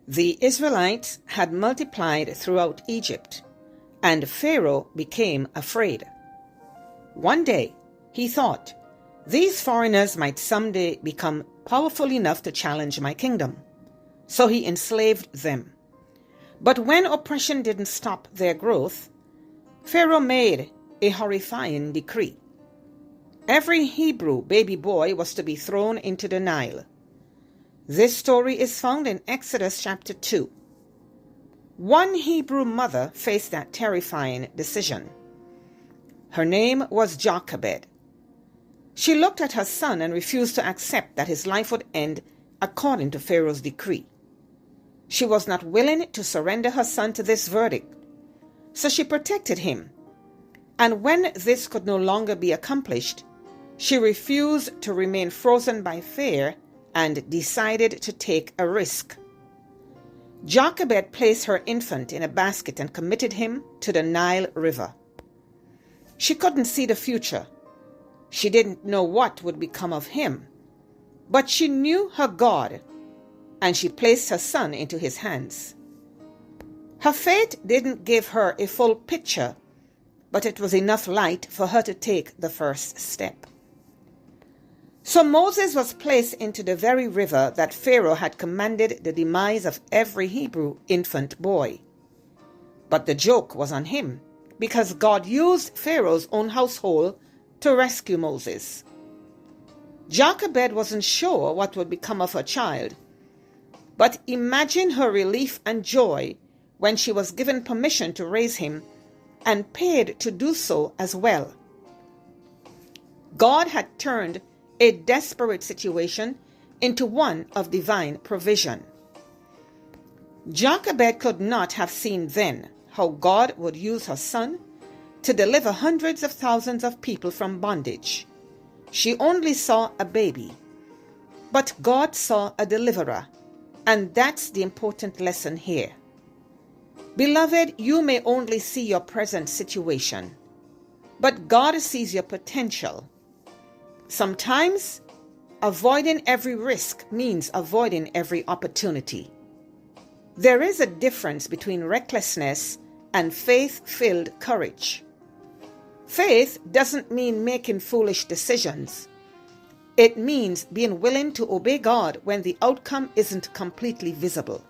The Israelites had multiplied throughout Egypt, and Pharaoh became afraid. One day, he thought, these foreigners might someday become powerful enough to challenge my kingdom. So he enslaved them. But when oppression didn't stop their growth, Pharaoh made a horrifying decree. Every Hebrew baby boy was to be thrown into the Nile. This story is found in Exodus chapter 2. One Hebrew mother faced that terrifying decision. Her name was Jochebed. She looked at her son and refused to accept that his life would end according to Pharaoh's decree. She was not willing to surrender her son to this verdict, so she protected him. And when this could no longer be accomplished, she refused to remain frozen by fear and decided to take a risk. Jochebed placed her infant in a basket and committed him to the Nile River. She couldn't see the future. She didn't know what would become of him, but she knew her God, and she placed her son into his hands. Her faith didn't give her a full picture, but it was enough light for her to take the first step. So Moses was placed into the very river that Pharaoh had commanded the demise of every Hebrew infant boy. But the joke was on him, because God used Pharaoh's own household to rescue Moses. Jochebed wasn't sure what would become of her child, but imagine her relief and joy when she was given permission to raise him and paid to do so as well. God had turned a desperate situation into one of divine provision. Jochebed could not have seen then how God would use her son to deliver hundreds of thousands of people from bondage. She only saw a baby, but God saw a deliverer, and that's the important lesson here. Beloved, you may only see your present situation, but God sees your potential. Sometimes, avoiding every risk means avoiding every opportunity. There is a difference between recklessness and faith-filled courage. Faith doesn't mean making foolish decisions. It means being willing to obey God when the outcome isn't completely visible.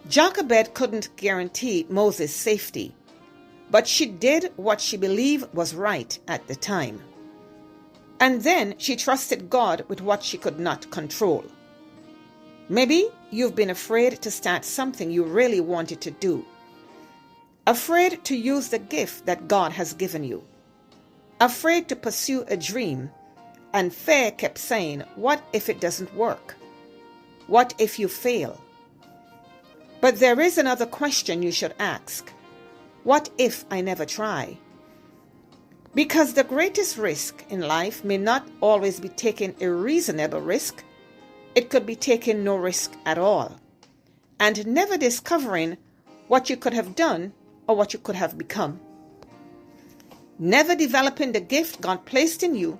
Jochebed couldn't guarantee Moses' safety, but she did what she believed was right at the time. And then she trusted God with what she could not control. Maybe you've been afraid to start something you really wanted to do. Afraid to use the gift that God has given you. Afraid to pursue a dream, and fear kept saying, what if it doesn't work? What if you fail? But there is another question you should ask. What if I never try? Because the greatest risk in life may not always be taking a reasonable risk. It could be taking no risk at all, and never discovering what you could have done or what you could have become. Never developing the gift God placed in you,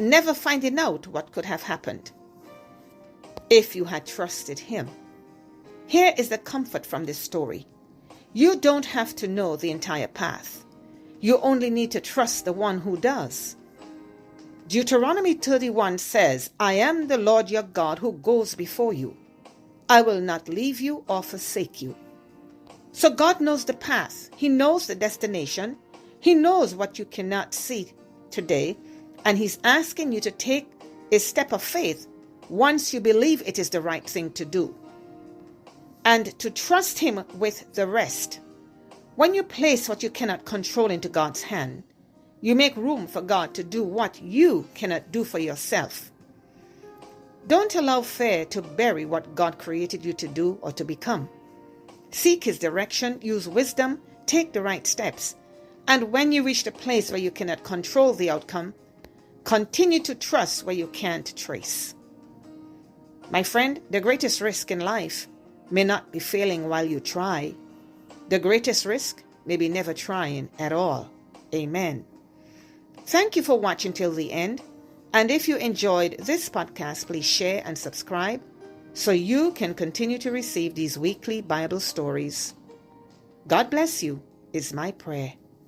never finding out what could have happened if you had trusted Him. Here is the comfort from this story. You don't have to know the entire path. You only need to trust the one who does. Deuteronomy 31 says, I am the Lord your God who goes before you. I will not leave you or forsake you. So God knows the path. He knows the destination. He knows what you cannot see today. And He's asking you to take a step of faith once you believe it is the right thing to do. And to trust Him with the rest. When you place what you cannot control into God's hand, you make room for God to do what you cannot do for yourself. Don't allow fear to bury what God created you to do or to become. Seek His direction, use wisdom, take the right steps, and when you reach the place where you cannot control the outcome, continue to trust where you can't trace. My friend, the greatest risk in life may not be failing while you try. The greatest risk may be never trying at all. Amen. Thank you for watching till the end. And if you enjoyed this podcast, please share and subscribe so you can continue to receive these weekly Bible stories. God bless you, is my prayer.